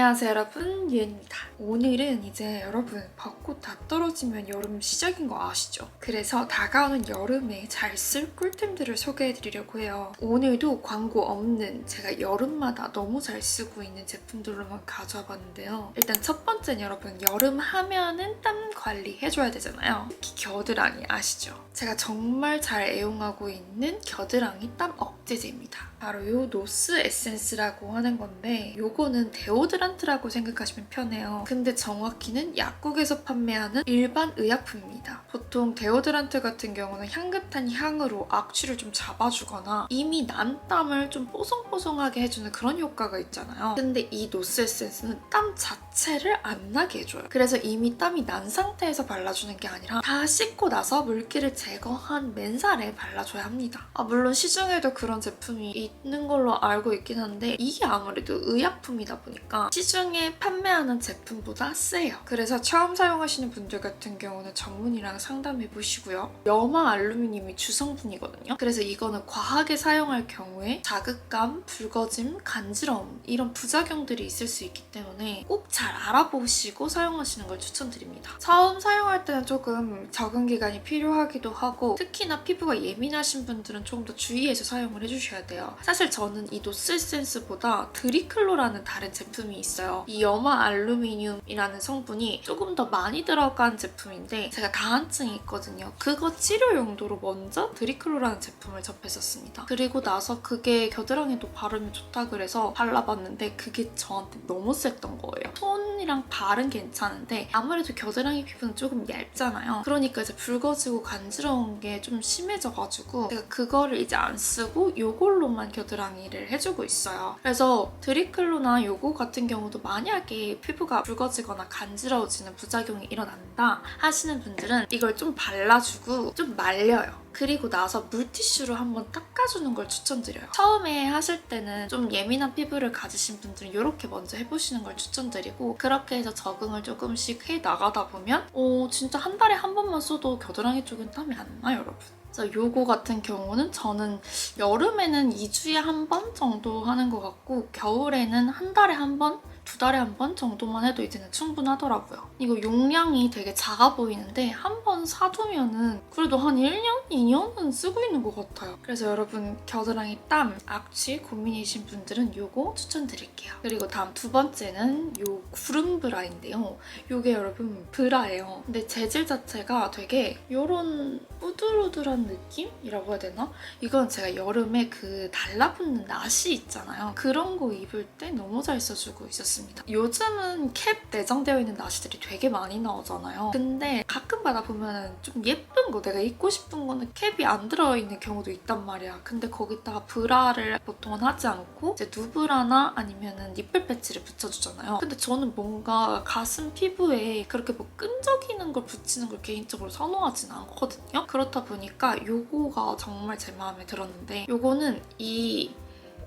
안녕하세요 여러분, 유엔입니다. 오늘은 이제 여러분 벚꽃 다 떨어지면 여름 시작인 거 아시죠? 그래서 다가오는 여름에 잘 쓸 꿀템들을 소개해드리려고 해요. 오늘도 광고 없는 제가 여름마다 너무 잘 쓰고 있는 제품들로만 가져와 봤는데요. 일단 첫 번째는 여러분 여름 하면은 땀 관리 해줘야 되잖아요. 특히 겨드랑이 아시죠? 제가 정말 잘 애용하고 있는 겨드랑이 땀 억제제입니다. 바로 이 노스 에센스라고 하는 건데 요거는 데오드란트라고 생각하시면 편해요. 근데 정확히는 약국에서 판매하는 일반 의약품입니다. 보통 데오드란트 같은 경우는 향긋한 향으로 악취를 좀 잡아주거나 이미 난 땀을 좀 뽀송뽀송하게 해주는 그런 효과가 있잖아요. 근데 이 노스 에센스는 땀 자체를 안 나게 해줘요. 그래서 이미 땀이 난 상태에서 발라주는 게 아니라 다 씻고 나서 물기를 제거한 맨살에 발라줘야 합니다. 물론 시중에도 그런 제품이 있는 걸로 알고 있긴 한데 이게 아무래도 의약품이다 보니까 시중에 판매하는 제품보다 세요. 그래서 처음 사용하시는 분들 같은 경우는 전문의랑 상담해 보시고요. 염화 알루미늄이 주성분이거든요. 그래서 이거는 과하게 사용할 경우에 자극감, 붉어짐, 간지러움 이런 부작용들이 있을 수 있기 때문에 꼭 잘 알아보시고 사용하시는 걸 추천드립니다. 처음 사용할 때는 조금 적응 기간이 필요하기도 하고 특히나 피부가 예민하신 분들은 조금 더 주의해서 사용을 해주셔야 돼요. 사실 저는 이 노스 에센스보다 드리클로라는 다른 제품이 있어요. 이 염화 알루미늄이라는 성분이 조금 더 많이 들어간 제품인데 제가 다한증이 있거든요. 그거 치료 용도로 먼저 드리클로라는 제품을 접했었습니다. 그리고 나서 그게 겨드랑이도 바르면 좋다 그래서 발라봤는데 그게 저한테 너무 셌던 거예요. 톤이랑 발은 괜찮은데 아무래도 겨드랑이 피부는 조금 얇잖아요. 그러니까 이제 붉어지고 간지러운 게 좀 심해져가지고 제가 그거를 이제 안 쓰고 요걸로만 겨드랑이를 해주고 있어요. 그래서 드리클로나 요거 같은 경우도 만약에 피부가 붉어지거나 간지러워지는 부작용이 일어난다 하시는 분들은 이걸 좀 발라주고 좀 말려요. 그리고 나서 물티슈로 한번 닦아주는 걸 추천드려요. 처음에 하실 때는 좀 예민한 피부를 가지신 분들은 이렇게 먼저 해보시는 걸 추천드리고 그렇게 해서 적응을 조금씩 해나가다 보면 진짜 한 달에 한 번만 써도 겨드랑이 쪽은 땀이 안 나요, 여러분. 그래서 요거 같은 경우는 저는 여름에는 2주에 한 번 정도 하는 것 같고 겨울에는 한 달에 한 번? 2달에 한 번 정도만 해도 이제는 충분하더라고요. 이거 용량이 되게 작아 보이는데 한 번 사두면은 그래도 한 1년? 2년은 쓰고 있는 것 같아요. 그래서 여러분 겨드랑이 땀, 악취 고민이신 분들은 요거 추천드릴게요. 그리고 다음 두 번째는 요 구름 브라인데요. 요게 여러분 브라예요. 근데 재질 자체가 되게 요런 우들우들한 느낌이라고 해야 되나? 이건 제가 여름에 그 달라붙는 나시 있잖아요. 그런 거 입을 때 너무 잘 써주고 있었어요. 요즘은 캡 내장되어 있는 나시들이 되게 많이 나오잖아요. 근데 가끔 받아보면 좀 예쁜 거 내가 입고 싶은 거는 캡이 안 들어있는 경우도 있단 말이야. 근데 거기다가 브라를 보통은 하지 않고 이제 누브라나 아니면 니플 패치를 붙여주잖아요. 근데 저는 뭔가 가슴 피부에 그렇게 뭐 끈적이는 걸 붙이는 걸 개인적으로 선호하진 않거든요. 그렇다 보니까 요거가 정말 제 마음에 들었는데 요거는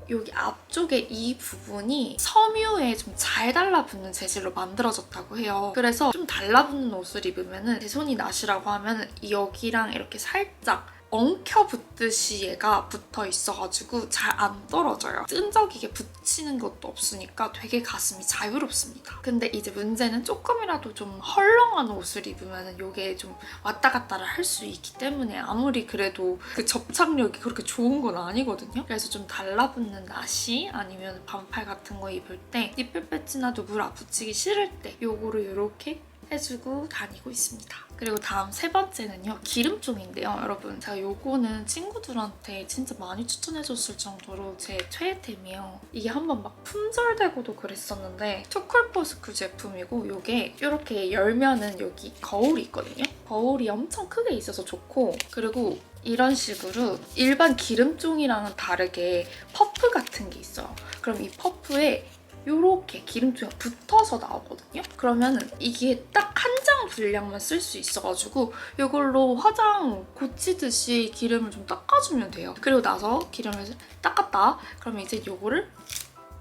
여기 앞쪽에 이 부분이 섬유에 좀 잘 달라붙는 재질로 만들어졌다고 해요. 그래서 좀 달라붙는 옷을 입으면 제 손이 나시라고 하면 여기랑 이렇게 살짝 엉켜붙듯이 얘가 붙어 있어가지고 잘 안 떨어져요. 끈적이게 붙이는 것도 없으니까 되게 가슴이 자유롭습니다. 근데 이제 문제는 조금이라도 좀 헐렁한 옷을 입으면 이게 좀 왔다 갔다를 할 수 있기 때문에 아무리 그래도 그 접착력이 그렇게 좋은 건 아니거든요. 그래서 좀 달라붙는 나시 아니면 반팔 같은 거 입을 때 니플 패치나 누브라 붙이기 싫을 때 요거를 이렇게 해주고 다니고 있습니다. 그리고 다음 세 번째는요. 기름종인데요. 여러분 제가 요거는 친구들한테 진짜 많이 추천해줬을 정도로 제 최애템이에요. 이게 한번 막 품절되고도 그랬었는데 투쿨포스쿨 제품이고 요게 이렇게 열면은 여기 거울이 있거든요. 거울이 엄청 크게 있어서 좋고 그리고 이런 식으로 일반 기름종이랑은 다르게 퍼프 같은 게 있어요. 그럼 이 퍼프에 이렇게 기름종이 붙어서 나오거든요. 그러면 이게 딱 한 장 분량만 쓸 수 있어가지고 이걸로 화장 고치듯이 기름을 좀 닦아주면 돼요. 그리고 나서 기름을 닦았다. 그러면 이제 이거를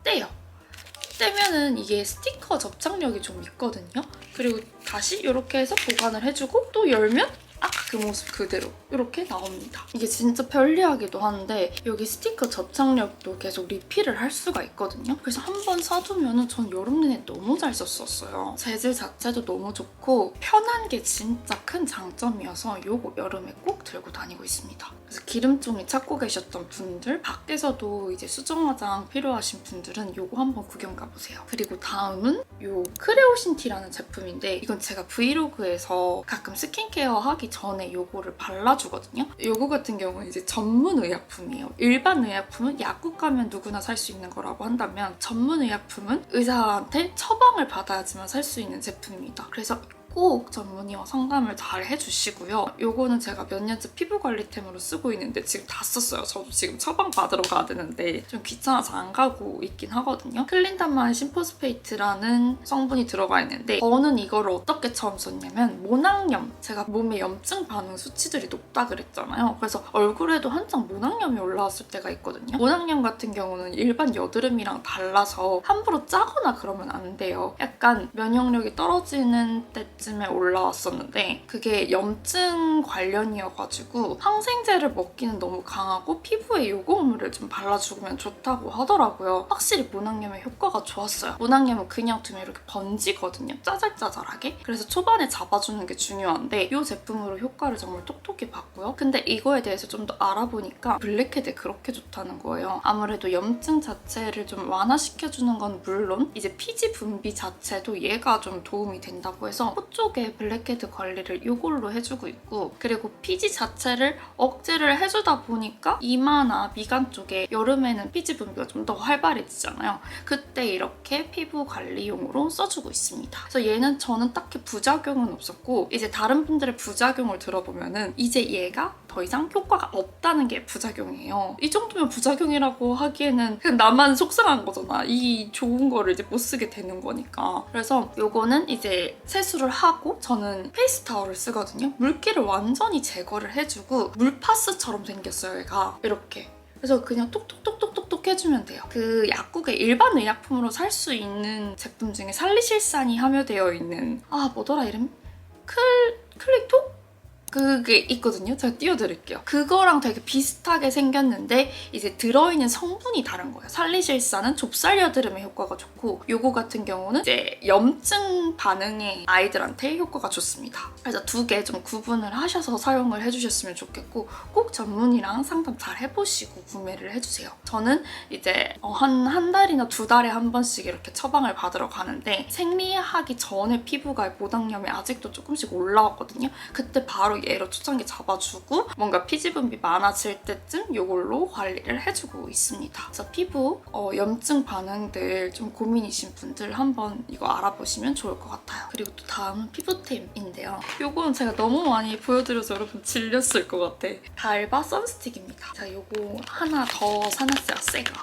떼요. 떼면은 이게 스티커 접착력이 좀 있거든요. 그리고 다시 이렇게 해서 보관을 해주고 또 열면 그 모습 그대로 이렇게 나옵니다. 이게 진짜 편리하기도 한데 여기 스티커 접착력도 계속 리필을 할 수가 있거든요. 그래서 한 번 사두면 전 여름 내내 너무 잘 썼었어요. 재질 자체도 너무 좋고 편한 게 진짜 큰 장점이어서 이거 여름에 꼭 들고 다니고 있습니다. 그래서 기름종이 찾고 계셨던 분들, 밖에서도 이제 수정 화장 필요하신 분들은 이거 한번 구경 가보세요. 그리고 다음은 이 크레오신티라는 제품인데 이건 제가 브이로그에서 가끔 스킨케어 하기 전에 이거를 발라주거든요. 이거 같은 경우는 이제 전문 의약품이에요. 일반 의약품은 약국 가면 누구나 살 수 있는 거라고 한다면 전문 의약품은 의사한테 처방을 받아야지만 살 수 있는 제품입니다. 그래서 꼭 전문의와 상담을 잘 해주시고요. 요거는 제가 몇 년째 피부 관리템으로 쓰고 있는데 지금 다 썼어요. 저도 지금 처방 받으러 가야 되는데 좀 귀찮아서 안 가고 있긴 하거든요. 클린단마의 심포스페이트라는 성분이 들어가 있는데 저는 이거를 어떻게 처음 썼냐면 모낭염, 제가 몸에 염증 반응 수치들이 높다 그랬잖아요. 그래서 얼굴에도 한창 모낭염이 올라왔을 때가 있거든요. 모낭염 같은 경우는 일반 여드름이랑 달라서 함부로 짜거나 그러면 안 돼요. 약간 면역력이 떨어지는 때 쯤에 올라왔었는데 그게 염증 관련이어가지고 항생제를 먹기는 너무 강하고 피부에 요거물을 좀 발라주면 좋다고 하더라고요. 확실히 모낭염에 효과가 좋았어요. 모낭염은 그냥 두면 이렇게 번지거든요. 짜잘짜잘하게. 그래서 초반에 잡아주는 게 중요한데 이 제품으로 효과를 정말 톡톡히 봤고요. 근데 이거에 대해서 좀 더 알아보니까 블랙헤드에 그렇게 좋다는 거예요. 아무래도 염증 자체를 좀 완화시켜주는 건 물론 이제 피지 분비 자체도 얘가 좀 도움이 된다고 해서 코 쪽에 블랙헤드 관리를 이걸로 해주고 있고 그리고 피지 자체를 억제를 해주다 보니까 이마나 미간 쪽에 여름에는 피지 분비가 좀 더 활발해지잖아요. 그때 이렇게 피부 관리용으로 써주고 있습니다. 그래서 얘는 저는 딱히 부작용은 없었고 이제 다른 분들의 부작용을 들어보면은 이제 얘가 더 이상 효과가 없다는 게 부작용이에요. 이 정도면 부작용이라고 하기에는 그냥 나만 속상한 거잖아. 이 좋은 거를 이제 못 쓰게 되는 거니까. 그래서 요거는 이제 세수를 하고 저는 페이스 타월을 쓰거든요. 물기를 완전히 제거를 해주고 물파스처럼 생겼어요, 얘가. 이렇게. 그래서 그냥 톡톡톡톡톡 해주면 돼요. 그 약국에 일반 의약품으로 살 수 있는 제품 중에 살리실산이 함유되어 있는 뭐더라 이름? 클릭토? 그게 있거든요. 제가 띄워드릴게요. 그거랑 되게 비슷하게 생겼는데 이제 들어있는 성분이 다른 거예요. 살리실산은 좁쌀 여드름에 효과가 좋고 요거 같은 경우는 이제 염증 반응의 아이들한테 효과가 좋습니다. 그래서 두 개 좀 구분을 하셔서 사용을 해주셨으면 좋겠고 꼭 전문의랑 상담 잘 해보시고 구매를 해주세요. 저는 이제 한 달이나 두 달에 한 번씩 이렇게 처방을 받으러 가는데 생리하기 전에 피부가 모낭염이 아직도 조금씩 올라왔거든요. 그때 바로 얘로 초창기 잡아주고 뭔가 피지 분비 많아질 때쯤 이걸로 관리를 해주고 있습니다. 그래서 피부 염증 반응들 좀 고민이신 분들 한번 이거 알아보시면 좋을 것 같아요. 그리고 또 다음은 피부템인데요. 이거는 제가 너무 많이 보여드려서 여러분 질렸을 것 같아. 달바 선스틱입니다. 제가 이거 하나 더 사놨어요, 새 거.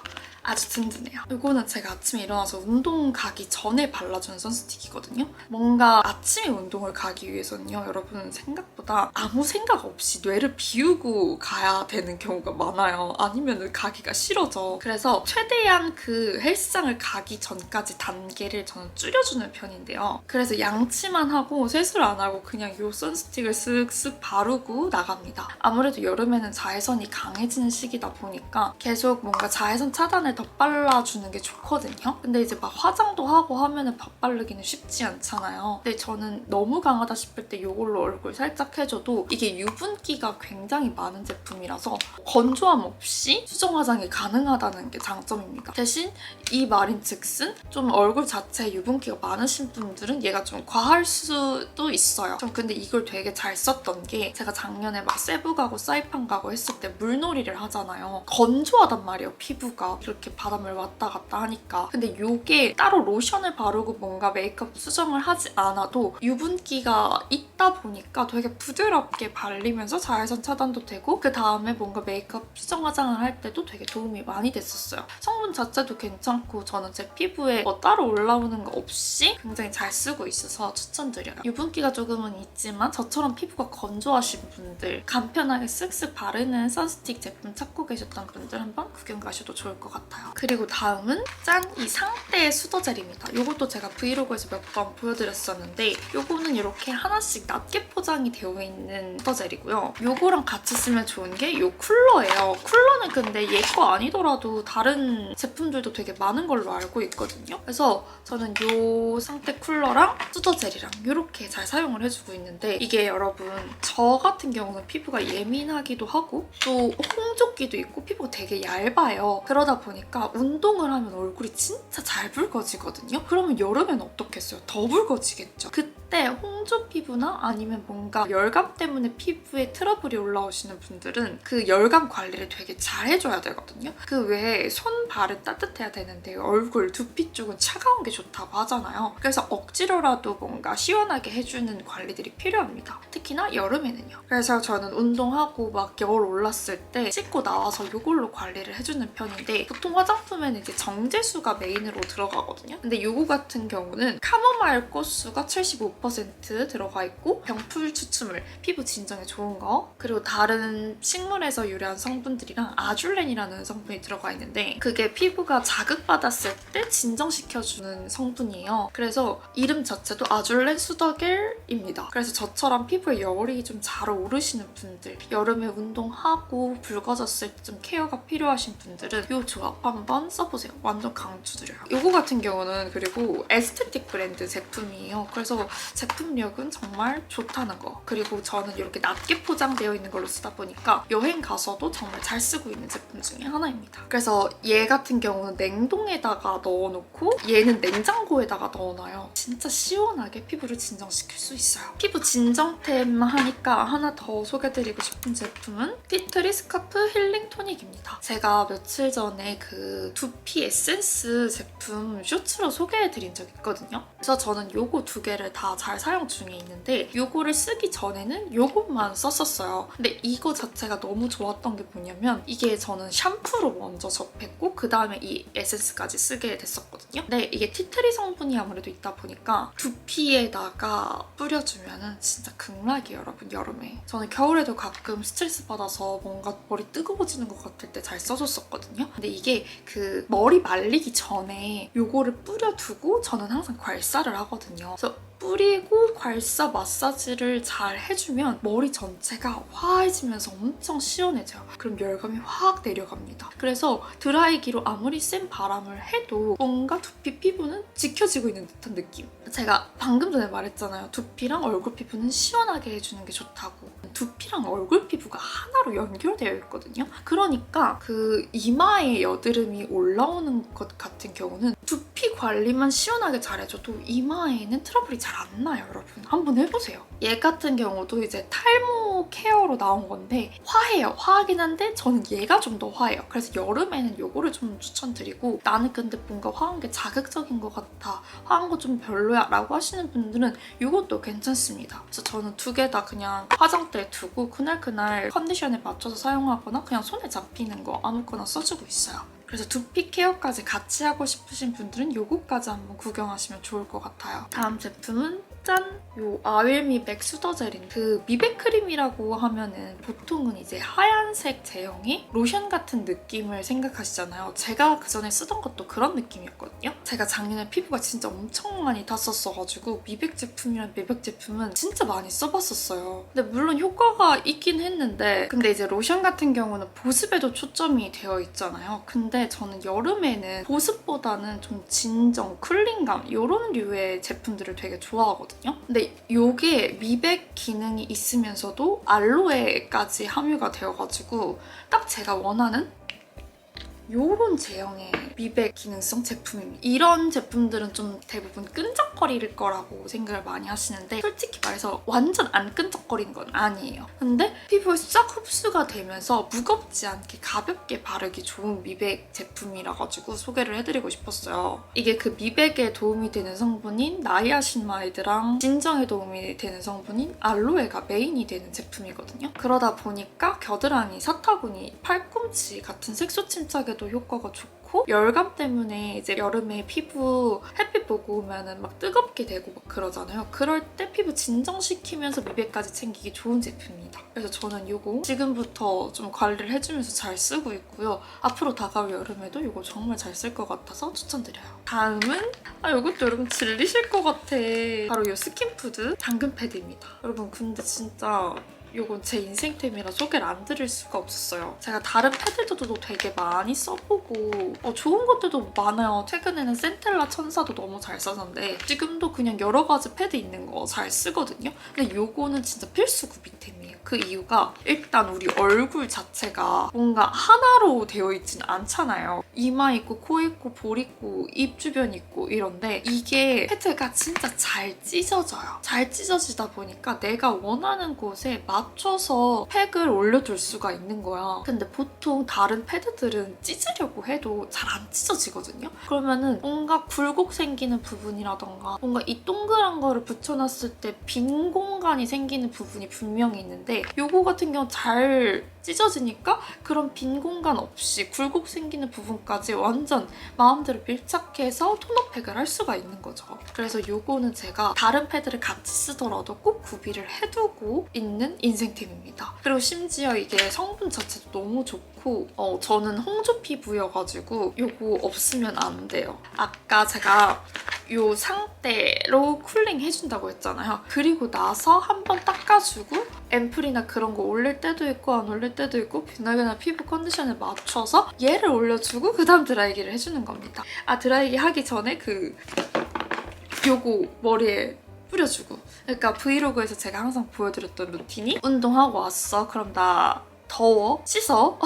아주 든든해요. 이거는 제가 아침에 일어나서 운동 가기 전에 발라주는 선스틱이거든요. 뭔가 아침에 운동을 가기 위해서는요, 여러분 생각보다 아무 생각 없이 뇌를 비우고 가야 되는 경우가 많아요. 아니면 가기가 싫어져. 그래서 최대한 그 헬스장을 가기 전까지 단계를 저는 줄여주는 편인데요. 그래서 양치만 하고 세수를 안 하고 그냥 이 선스틱을 쓱쓱 바르고 나갑니다. 아무래도 여름에는 자외선이 강해지는 시기다 보니까 계속 뭔가 자외선 차단을 더 발라주는 게 좋거든요. 근데 이제 막 화장도 하고 하면은 밥 바르기는 쉽지 않잖아요. 근데 저는 너무 강하다 싶을 때 이걸로 얼굴 살짝 해줘도 이게 유분기가 굉장히 많은 제품이라서 건조함 없이 수정 화장이 가능하다는 게 장점입니다. 대신 이 말인즉슨 좀 얼굴 자체에 유분기가 많으신 분들은 얘가 좀 과할 수도 있어요. 좀 근데 이걸 되게 잘 썼던 게 제가 작년에 막 세부 가고 사이판 가고 했을 때 물놀이를 하잖아요. 건조하단 말이에요, 피부가. 이렇게 바람을 왔다 갔다 하니까. 근데 이게 따로 로션을 바르고 뭔가 메이크업 수정을 하지 않아도 유분기가 있다 보니까 되게 부드럽게 발리면서 자외선 차단도 되고 그 다음에 뭔가 메이크업 수정 화장을 할 때도 되게 도움이 많이 됐었어요. 성분 자체도 괜찮고 저는 제 피부에 뭐 따로 올라오는 거 없이 굉장히 잘 쓰고 있어서 추천드려요. 유분기가 조금은 있지만 저처럼 피부가 건조하신 분들 간편하게 쓱쓱 바르는 선스틱 제품 찾고 계셨던 분들 한번 구경 가셔도 좋을 것 같아요. 같아요. 그리고 다음은 짠! 이 상태 수더젤입니다. 이것도 제가 브이로그에서 몇 번 보여드렸었는데 이거는 이렇게 하나씩 낮게 포장이 되어 있는 수더젤이고요. 이거랑 같이 쓰면 좋은 게 이 쿨러예요. 쿨러는 근데 얘 거 아니더라도 다른 제품들도 되게 많은 걸로 알고 있거든요. 그래서 저는 이 상태 쿨러랑 수더젤이랑 이렇게 잘 사용을 해주고 있는데 이게 여러분 저 같은 경우는 피부가 예민하기도 하고 또 홍조기도 있고 피부가 되게 얇아요. 그러다 보니까 운동을 하면 얼굴이 진짜 잘 붉어지거든요. 그러면 여름엔 어떻겠어요? 더 붉어지겠죠. 그때 홍조 피부나 아니면 뭔가 열감 때문에 피부에 트러블이 올라오시는 분들은 그 열감 관리를 되게 잘 해줘야 되거든요. 그 외에 손, 발은 따뜻해야 되는데 얼굴, 두피 쪽은 차가운 게 좋다고 하잖아요. 그래서 억지로라도 뭔가 시원하게 해주는 관리들이 필요합니다. 특히나 여름에는요. 그래서 저는 운동하고 막 겨울 올랐을 때 씻고 나와서 이걸로 관리를 해주는 편인데 보통 화장품에는 이제 정제수가 메인으로 들어가거든요. 근데 이거 같은 경우는 카모마일 꽃수가 75% 들어가 있고 병풀 추출물, 피부 진정에 좋은 거 그리고 다른 식물에서 유래한 성분들이랑 아줄렌이라는 성분이 들어가 있는데 그게 피부가 자극받았을 때 진정시켜주는 성분이에요. 그래서 이름 자체도 아줄렌 수더겔입니다. 그래서 저처럼 피부에 열이 좀 잘 오르시는 분들, 여름에 운동하고 붉어졌을 때 좀 케어가 필요하신 분들은 이 조합 한번 써보세요. 완전 강추드려요. 이거 같은 경우는 그리고 에스테틱 브랜드 제품이에요. 그래서 제품력은 정말 좋다는 거. 그리고 저는 이렇게 낮게 포장되어 있는 걸로 쓰다 보니까 여행 가서도 정말 잘 쓰고 있는 제품 중에 하나입니다. 그래서 얘 같은 경우는 냉동에다가 넣어놓고 얘는 냉장고에다가 넣어놔요. 진짜 시원하게 피부를 진정시킬 수 있어요. 피부 진정템 하니까 하나 더 소개드리고 싶은 제품은 티트리 스카프 힐링 토닉입니다. 제가 며칠 전에 그 두피 에센스 제품 쇼츠로 소개해드린 적 있거든요. 그래서 저는 요거 두 개를 다 잘 사용 중에 있는데 요거를 쓰기 전에는 요것만 썼었어요. 근데 이거 자체가 너무 좋았던 게 뭐냐면 이게 저는 샴푸로 먼저 접했고 그 다음에 이 에센스까지 쓰게 됐었거든요. 근데 이게 티트리 성분이 아무래도 있다 보니까 두피에다가 뿌려주면은 진짜 극락이에요, 여러분, 여름에. 저는 겨울에도 가끔 스트레스 받아서 뭔가 머리 뜨거워지는 것 같을 때 잘 써줬었거든요. 근데 이게 그 머리 말리기 전에 요거를 뿌려두고 저는 항상 괄사를 하거든요. 그래서 뿌리고 괄사 마사지를 잘 해주면 머리 전체가 화해지면서 엄청 시원해져요. 그럼 열감이 확 내려갑니다. 그래서 드라이기로 아무리 센 바람을 해도 뭔가 두피 피부는 지켜지고 있는 듯한 느낌. 제가 방금 전에 말했잖아요. 두피랑 얼굴 피부는 시원하게 해주는 게 좋다고. 두피랑 얼굴 피부가 하나로 연결되어 있거든요. 그러니까 그 이마에 여드름이 올라오는 것 같은 경우는 두피 관리만 시원하게 잘해줘도 이마에는 트러블이 잘 안 나요, 여러분. 한번 해보세요. 얘 같은 경우도 이제 탈모 케어로 나온 건데 화해요. 화하긴 한데 저는 얘가 좀 더 화해요. 그래서 여름에는 요거를 좀 추천드리고 나는 근데 뭔가 화한 게 자극적인 것 같아. 화한 거 좀 별로야 라고 하시는 분들은 요것도 괜찮습니다. 그래서 저는 두 개 다 그냥 화장대에 두고 그날 컨디션에 맞춰서 사용하거나 그냥 손에 잡히는 거 아무거나 써주고 있어요. 그래서 두피 케어까지 같이 하고 싶으신 분들은 요거까지 한번 구경하시면 좋을 것 같아요. 다음 제품은 짠! 요 아윌미백 수더젤인 그 미백 크림이라고 하면은 보통은 이제 하얀색 제형의 로션 같은 느낌을 생각하시잖아요. 제가 그 전에 쓰던 것도 그런 느낌이었거든요. 제가 작년에 피부가 진짜 엄청 많이 탔었어가지고 미백 제품이랑 미백 제품은 진짜 많이 써봤었어요. 근데 물론 효과가 있긴 했는데 근데 이제 로션 같은 경우는 보습에도 초점이 되어 있잖아요. 근데 저는 여름에는 보습보다는 좀 진정, 쿨링감 이런 류의 제품들을 되게 좋아하거든요. 근데 이게 미백 기능이 있으면서도 알로에까지 함유가 되어가지고 딱 제가 원하는 요런 제형의 미백 기능성 제품입니다. 이런 제품들은 좀 대부분 끈적거릴 거라고 생각을 많이 하시는데 솔직히 말해서 완전 안 끈적거리는 건 아니에요. 근데 피부에 싹 흡수가 되면서 무겁지 않게 가볍게 바르기 좋은 미백 제품이라 가지고 소개를 해드리고 싶었어요. 이게 그 미백에 도움이 되는 성분인 나이아신마이드랑 진정에 도움이 되는 성분인 알로에가 메인이 되는 제품이거든요. 그러다 보니까 겨드랑이, 사타구니, 팔꿈치 같은 색소 침착에도 효과가 좋고 않고 열감 때문에 이제 여름에 피부 햇빛 보고 오면은 막 뜨겁게 되고 막 그러잖아요. 그럴 때 피부 진정시키면서 미백까지 챙기기 좋은 제품입니다. 그래서 저는 이거 지금부터 좀 관리를 해주면서 잘 쓰고 있고요. 앞으로 다가올 여름에도 이거 정말 잘 쓸 것 같아서 추천드려요. 다음은 이것도 여러분 질리실 것 같아. 바로 이 스킨푸드 당근 패드입니다. 여러분 근데 진짜 이건 제 인생템이라 소개를 안 드릴 수가 없었어요. 제가 다른 패드들도 되게 많이 써보고 좋은 것들도 많아요. 최근에는 센텔라 천사도 너무 잘 써졌는데 지금도 그냥 여러 가지 패드 있는 거 잘 쓰거든요. 근데 이거는 진짜 필수 구비템이에요. 그 이유가 일단 우리 얼굴 자체가 뭔가 하나로 되어 있진 않잖아요. 이마 있고 코 있고 볼 있고 입 주변 있고 이런데 이게 패드가 진짜 잘 찢어져요. 잘 찢어지다 보니까 내가 원하는 곳에 맞춰서 팩을 올려둘 수가 있는 거야. 근데 보통 다른 패드들은 찢으려고 해도 잘 안 찢어지거든요. 그러면은 뭔가 굴곡 생기는 부분이라던가 뭔가 이 동그란 거를 붙여놨을 때 빈 공간이 생기는 부분이 분명히 있는데 요거 같은 경우 잘 찢어지니까 그런 빈 공간 없이 굴곡 생기는 부분까지 완전 마음대로 밀착해서 톤업팩을 할 수가 있는 거죠. 그래서 요거는 제가 다른 패드를 같이 쓰더라도 꼭 구비를 해두고 있는 인생템입니다. 그리고 심지어 이게 성분 자체도 너무 좋고 저는 홍조 피부여가지고 요거 없으면 안 돼요. 아까 제가 요 상태로 쿨링 해준다고 했잖아요. 그리고 나서 한번 닦아주고 앰플이나 그런 거 올릴 때도 있고 안 올릴 때도 있고 그날그날 피부 컨디션에 맞춰서 얘를 올려주고 그 다음 드라이기를 해주는 겁니다. 드라이기 하기 전에 요거 머리에 뿌려주고. 그러니까 브이로그에서 제가 항상 보여드렸던 루틴이 운동하고 왔어. 그럼 나 더워. 씻어.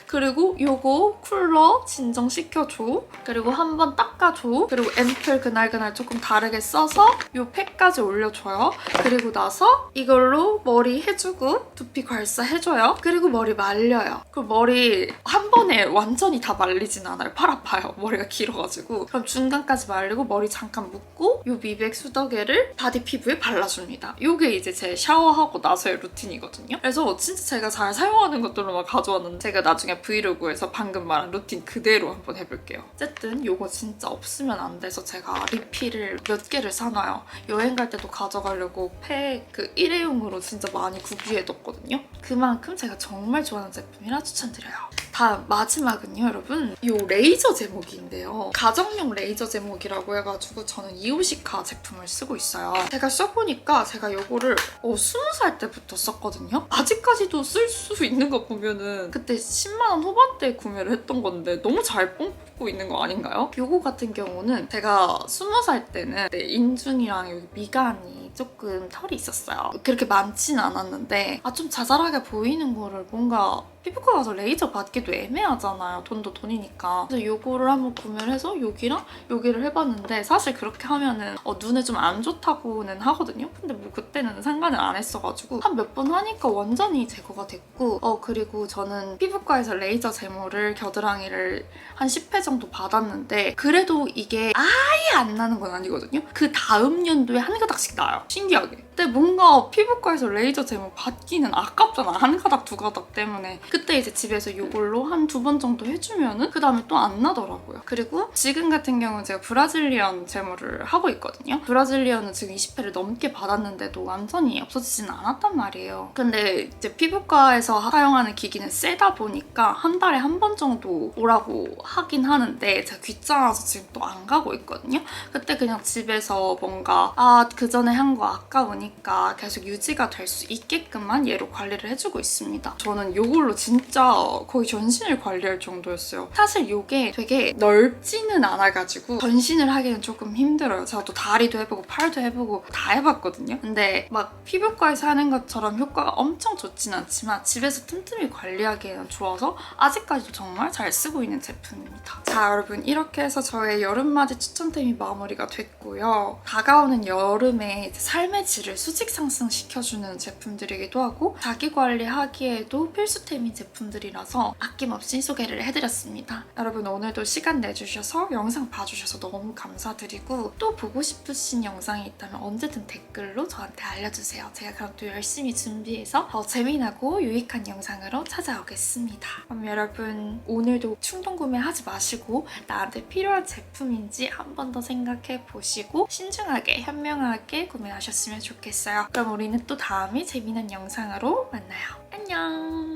그리고 요거 쿨러 진정시켜줘. 그리고 한번 닦아줘. 그리고 앰플 그날그날 조금 다르게 써서 요 팩까지 올려줘요. 그리고 나서 이걸로 머리 해주고 두피 괄사 해줘요. 그리고 머리 말려요. 그리고 머리 한 번에 완전히 다 말리진 않아요. 팔 아파요. 머리가 길어가지고. 그럼 중간까지 말리고 머리 잠깐 묶고 요 미백 수덕에를 바디 피부에 발라줍니다. 요게 이제 제 샤워하고 나서의 루틴이거든요. 그래서 진짜 제가 잘 사용하는 것들로만 가져왔는데 제가 나중에 브이로그에서 방금 말한 루틴 그대로 한번 해볼게요. 어쨌든 이거 진짜 없으면 안 돼서 제가 리필을 몇 개를 사놔요. 여행 갈 때도 가져가려고 팩 일회용으로 진짜 많이 구비해뒀거든요. 그만큼 제가 정말 좋아하는 제품이라 추천드려요. 다음 마지막은요 여러분 이 레이저 제목인데요. 가정용 레이저 제목이라고 해가지고 저는 이오시카 제품을 쓰고 있어요. 제가 써보니까 제가 이거를 20살 때부터 썼거든요. 아직까지도 쓸 수 있는 거 보면은 그때 10만 원 후반대에 구매를 했던 건데 너무 잘 뽑고 있는 거 아닌가요? 이거 같은 경우는 제가 20살 때는 인중이랑 여기 미간이 조금 털이 있었어요. 그렇게 많진 않았는데 좀 자잘하게 보이는 거를 뭔가 피부과 가서 레이저 받기도 애매하잖아요. 돈도 돈이니까. 그래서 이거를 한번 구매를 해서 여기랑 여기를 해봤는데 사실 그렇게 하면은 눈에 좀 안 좋다고는 하거든요. 근데 뭐 그때는 상관을 안 했어가지고 한 몇 번 하니까 완전히 제거가 됐고 그리고 저는 피부과에서 레이저 제모를 겨드랑이를 한 10회 정도 받았는데 그래도 이게 아예 안 나는 건 아니거든요. 그 다음 연도에 한 가닥씩 나요. 신기하게. 근데 뭔가 피부과에서 레이저 제모 받기는 아깝잖아. 한 가닥 두 가닥 때문에. 그때 이제 집에서 이걸로 한 2번 정도 해주면은 그 다음에 또 안 나더라고요. 그리고 지금 같은 경우는 제가 브라질리언 제모를 하고 있거든요. 브라질리언은 지금 20회를 넘게 받았는데도 완전히 없어지지는 않았단 말이에요. 근데 이제 피부과에서 사용하는 기기는 세다 보니까 한 달에 한 번 정도 오라고 하긴 하는데 제가 귀찮아서 지금 또 안 가고 있거든요. 그때 그냥 집에서 뭔가 그 전에 한 거 아까우니까 계속 유지가 될 수 있게끔만 얘로 관리를 해주고 있습니다. 저는 이걸로 진짜 거의 전신을 관리할 정도였어요. 사실 이게 되게 넓지는 않아가지고 전신을 하기는 조금 힘들어요. 제가 또 다리도 해보고 팔도 해보고 다 해봤거든요. 근데 막 피부과에서 하는 것처럼 효과가 엄청 좋진 않지만 집에서 틈틈이 관리하기에는 좋아서 아직까지도 정말 잘 쓰고 있는 제품입니다. 자 여러분 이렇게 해서 저의 여름맞이 추천템이 마무리가 됐고요. 다가오는 여름에 삶의 질을 에너지를 수직 상승시켜주는 제품들이기도 하고 자기 관리하기에도 필수템인 제품들이라서 아낌없이 소개를 해드렸습니다. 여러분 오늘도 시간 내주셔서 영상 봐주셔서 너무 감사드리고 또 보고 싶으신 영상이 있다면 언제든 댓글로 저한테 알려주세요. 제가 그럼 또 열심히 준비해서 더 재미나고 유익한 영상으로 찾아오겠습니다. 그럼 여러분 오늘도 충동 구매하지 마시고 나한테 필요한 제품인지 한 번 더 생각해 보시고 신중하게 현명하게 구매하셨으면 좋겠어요. 그럼 우리는 또 다음에 재미난 영상으로 만나요. 안녕.